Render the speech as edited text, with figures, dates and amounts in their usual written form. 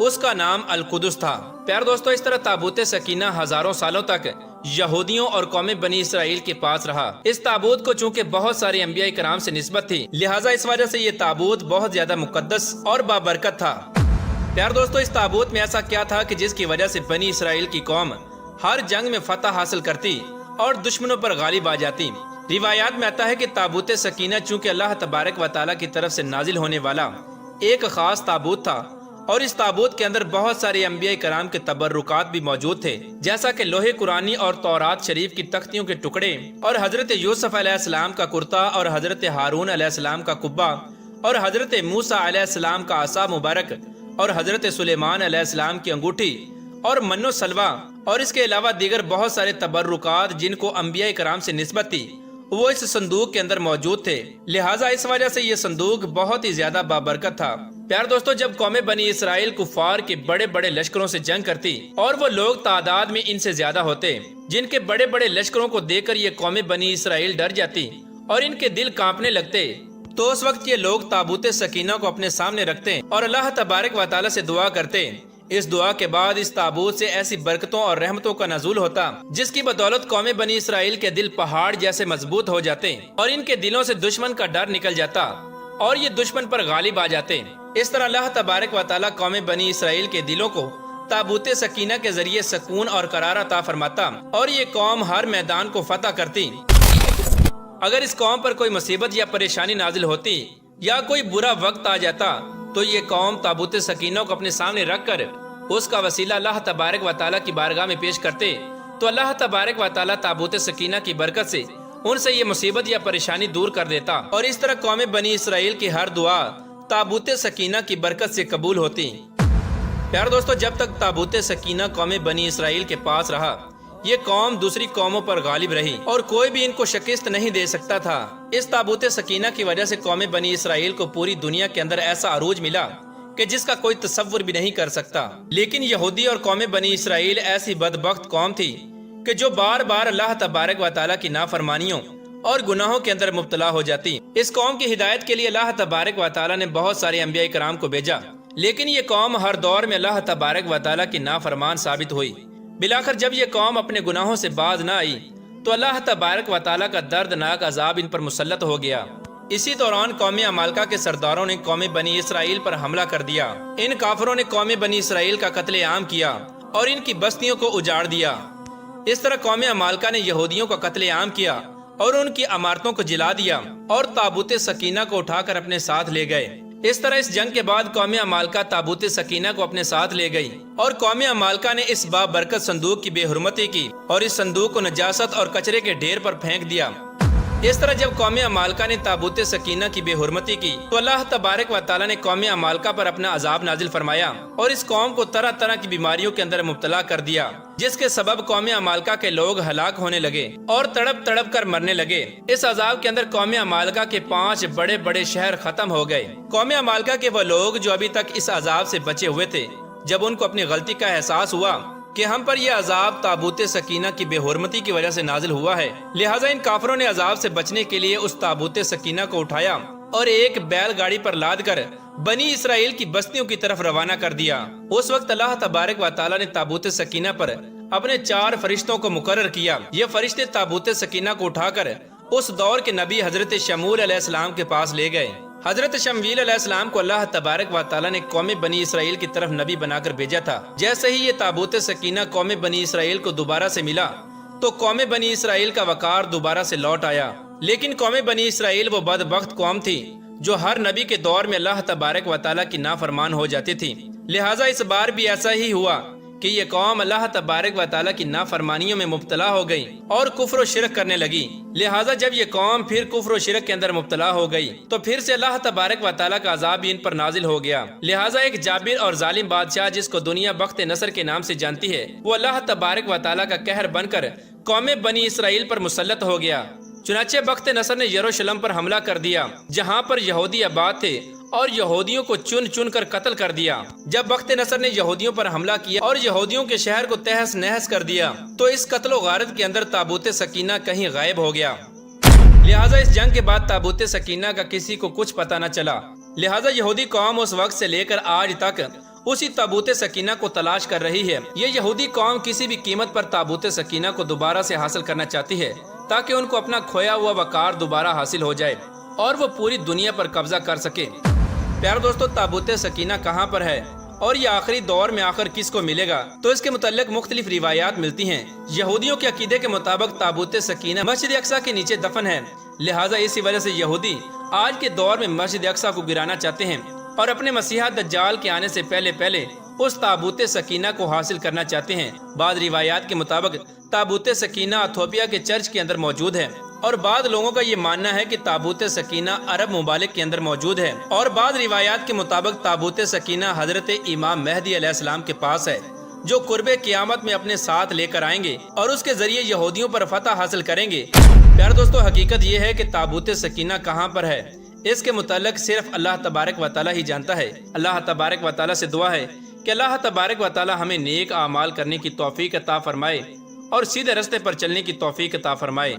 اس کا نام القدس تھا۔ پیار دوستو، اس طرح تابوت سکینہ ہزاروں سالوں تک یہودیوں اور قوم بنی اسرائیل کے پاس رہا۔ اس تابوت کو چونکہ بہت سارے انبیاء کرام سے نسبت تھی، لہٰذا اس وجہ سے یہ تابوت بہت زیادہ مقدس اور بابرکت تھا۔ پیار دوستو، اس تابوت میں ایسا کیا تھا کہ جس کی وجہ سے بنی اسرائیل کی قوم ہر جنگ میں فتح حاصل کرتی اور دشمنوں پر غالب آ جاتی۔ روایات میں آتا ہے کہ تابوت سکینہ چونکہ اللہ تبارک و تعالیٰ کی طرف سے نازل ہونے والا ایک خاص تابوت تھا، اور اس تابوت کے اندر بہت سارے انبیاء کرام کے تبرکات بھی موجود تھے، جیسا کہ لوح قرآنی اور تورات شریف کی تختیوں کے ٹکڑے، اور حضرت یوسف علیہ السلام کا کرتا، اور حضرت ہارون علیہ السلام کا قبہ، اور حضرت موسیٰ علیہ السلام کا عصا مبارک، اور حضرت سلیمان علیہ السلام کی انگوٹھی، اور من و سلوہ، اور اس کے علاوہ دیگر بہت سارے تبرکات جن کو انبیاء کرام سے نسبت تھی وہ اس صندوق کے اندر موجود تھے۔ لہٰذا اس وجہ سے یہ صندوق بہت ہی زیادہ بابرکت تھا۔ پیار دوستو، جب قوم بنی اسرائیل کفار کے بڑے بڑے لشکروں سے جنگ کرتی اور وہ لوگ تعداد میں ان سے زیادہ ہوتے، جن کے بڑے بڑے لشکروں کو دیکھ کر یہ قوم بنی اسرائیل ڈر جاتی اور ان کے دل کانپنے لگتے، تو اس وقت یہ لوگ تابوت سکینہ کو اپنے سامنے رکھتے اور اللہ تبارک و تعالیٰ سے دعا کرتے۔ اس دعا کے بعد اس تابوت سے ایسی برکتوں اور رحمتوں کا نزول ہوتا جس کی بدولت قوم بنی اسرائیل کے دل پہاڑ جیسے مضبوط ہو جاتے اور ان کے دلوں سے دشمن کا ڈر نکل جاتا اور یہ دشمن پر غالب آ جاتے۔ اس طرح اللہ تبارک و تعالیٰ قوم بنی اسرائیل کے دلوں کو تابوت سکینہ کے ذریعے سکون اور قرار عطا فرماتا اور یہ قوم ہر میدان کو فتح کرتی۔ اگر اس قوم پر کوئی مصیبت یا پریشانی نازل ہوتی یا کوئی برا وقت آ جاتا تو یہ قوم تابوت سکینہ کو اپنے سامنے رکھ کر اس کا وسیلہ اللہ تبارک و تعالیٰ کی بارگاہ میں پیش کرتے، تو اللہ تبارک و تعالیٰ تابوت سکینہ کی برکت سے ان سے یہ مصیبت یا پریشانی دور کر دیتا، اور اس طرح قوم بنی اسرائیل کی ہر دعا تابوت سکینہ کی برکت سے قبول ہوتی۔ پیار دوستو، جب تک تابوت سکینہ قوم بنی اسرائیل کے پاس رہا یہ قوم دوسری قوموں پر غالب رہی اور کوئی بھی ان کو شکست نہیں دے سکتا تھا۔ اس تابوت سکینہ کی وجہ سے قوم بنی اسرائیل کو پوری دنیا کے اندر ایسا عروج ملا کہ جس کا کوئی تصور بھی نہیں کر سکتا۔ لیکن یہودی اور قوم بنی اسرائیل ایسی بدبخت قوم تھی کہ جو بار بار اللہ تبارک و تعالیٰ کی نافرمانیوں اور گناہوں کے اندر مبتلا ہو جاتی۔ اس قوم کی ہدایت کے لیے اللہ تبارک و تعالیٰ نے بہت سارے انبیاء کرام کو بھیجا، لیکن یہ قوم ہر دور میں اللہ تبارک و تعالیٰ کی نافرمان ثابت ہوئی۔ بلاخر جب یہ قوم اپنے گناہوں سے باز نہ آئی تو اللہ تبارک و تعالیٰ کا دردناک عذاب ان پر مسلط ہو گیا۔ اسی دوران قوم عمالقہ کے سرداروں نے قوم بنی اسرائیل پر حملہ کر دیا۔ ان کافروں نے قوم بنی اسرائیل کا قتل عام کیا اور ان کی بستیوں کو اجاڑ دیا۔ اس طرح قوم عمالقہ نے یہودیوں کا قتل عام کیا اور ان کی عمارتوں کو جلا دیا اور تابوت سکینہ کو اٹھا کر اپنے ساتھ لے گئے۔ اس طرح اس جنگ کے بعد قوم عمالقہ تابوت سکینہ کو اپنے ساتھ لے گئی اور قوم عمالقہ نے اس بابرکت صندوق کی بے حرمتی کی اور اس صندوق کو نجاست اور کچرے کے ڈھیر پر پھینک دیا۔ اس طرح جب قوم عمالقہ نے تابوت سکینہ کی بے حرمتی کی تو اللہ تبارک و تعالیٰ نے قوم عمالقہ پر اپنا عذاب نازل فرمایا اور اس قوم کو طرح طرح کی بیماریوں کے اندر مبتلا کر دیا، جس کے سبب قوم عمالقہ کے لوگ ہلاک ہونے لگے اور تڑپ تڑپ کر مرنے لگے۔ اس عذاب کے اندر قوم عمالقہ کے 5 بڑے بڑے شہر ختم ہو گئے۔ قوم عمالقہ کے وہ لوگ جو ابھی تک اس عذاب سے بچے ہوئے تھے، جب ان کو اپنی غلطی کا احساس ہوا کہ ہم پر یہ عذاب تابوت سکینہ کی بے حرمتی کی وجہ سے نازل ہوا ہے، لہٰذا ان کافروں نے عذاب سے بچنے کے لیے اس تابوت سکینہ کو اٹھایا اور ایک بیل گاڑی پر لاد کر بنی اسرائیل کی بستیوں کی طرف روانہ کر دیا۔ اس وقت اللہ تبارک و تعالیٰ نے تابوت سکینہ پر اپنے 4 فرشتوں کو مقرر کیا۔ یہ فرشتے تابوت سکینہ کو اٹھا کر اس دور کے نبی حضرت شموئیل علیہ السلام کے پاس لے گئے۔ حضرت شموئیل علیہ السلام کو اللہ تبارک و تعالیٰ نے قوم بنی اسرائیل کی طرف نبی بنا کر بھیجا تھا۔ جیسے ہی یہ تابوت سکینہ قوم بنی اسرائیل کو دوبارہ سے ملا تو قوم بنی اسرائیل کا وقار دوبارہ سے لوٹ آیا۔ لیکن قوم بنی اسرائیل وہ بدبخت قوم تھی جو ہر نبی کے دور میں اللہ تبارک و تعالیٰ کی نافرمان ہو جاتی تھی۔ لہٰذا اس بار بھی ایسا ہی ہوا کہ یہ قوم اللہ تبارک و تعالیٰ کی نافرمانیوں میں مبتلا ہو گئی اور کفر و شرک کرنے لگی۔ لہٰذا جب یہ قوم پھر کفر و شرک کے اندر مبتلا ہو گئی تو پھر سے اللہ تبارک و تعالیٰ کا عذاب بھی ان پر نازل ہو گیا۔ لہٰذا ایک جابر اور ظالم بادشاہ جس کو دنیا بخت نصر کے نام سے جانتی ہے، وہ اللہ تبارک و تعالیٰ کا قہر بن کر قوم بنی اسرائیل پر مسلط ہو گیا۔ چنانچہ بخت نصر نے یروشلم پر حملہ کر دیا جہاں پر یہودی آباد تھے اور یہودیوں کو چن چن کر قتل کر دیا۔ جب بخت نصر نے یہودیوں پر حملہ کیا اور یہودیوں کے شہر کو تہس نہس کر دیا تو اس قتل و غارت کے اندر تابوت سکینہ کہیں غائب ہو گیا۔ لہٰذا اس جنگ کے بعد تابوت سکینہ کا کسی کو کچھ پتہ نہ چلا۔ لہٰذا یہودی قوم اس وقت سے لے کر آج تک اسی تابوت سکینہ کو تلاش کر رہی ہے۔ یہ یہودی قوم کسی بھی قیمت پر تابوت سکینہ کو دوبارہ سے حاصل کرنا چاہتی ہے تاکہ ان کو اپنا کھویا ہوا وقار دوبارہ حاصل ہو جائے اور وہ پوری دنیا پر قبضہ کر سکے۔ پیارے دوستو، تابوت سکینہ کہاں پر ہے اور یہ آخری دور میں آخر کس کو ملے گا؟ تو اس کے متعلق مختلف روایات ملتی ہیں۔ یہودیوں کے عقیدے کے مطابق تابوت سکینہ مسجد اقصی کے نیچے دفن ہے، لہٰذا اسی وجہ سے یہودی آج کے دور میں مسجد اقصی کو گرانا چاہتے ہیں اور اپنے مسیحا دجال کے آنے سے پہلے اس تابوت سکینہ کو حاصل کرنا چاہتے ہیں۔ بعض روایات کے مطابق تابوت سکینہ ایتھوپیا کے چرچ کے اندر موجود ہے، اور بعض لوگوں کا یہ ماننا ہے کہ تابوت سکینہ عرب ممالک کے اندر موجود ہے، اور بعض روایات کے مطابق تابوت سکینہ حضرت امام مہدی علیہ السلام کے پاس ہے، جو قرب قیامت میں اپنے ساتھ لے کر آئیں گے اور اس کے ذریعے یہودیوں پر فتح حاصل کریں گے۔ پیارے دوستو، حقیقت یہ ہے کہ تابوت سکینہ کہاں پر ہے، اس کے متعلق صرف اللہ تبارک و تعالی ہی جانتا ہے۔ اللہ تبارک و تعالی سے دعا ہے کہ اللہ تبارک و تعالی ہمیں نیک اعمال کرنے کی توفیق عطا فرمائے اور سیدھے راستے پر چلنے کی توفیق عطا فرمائے۔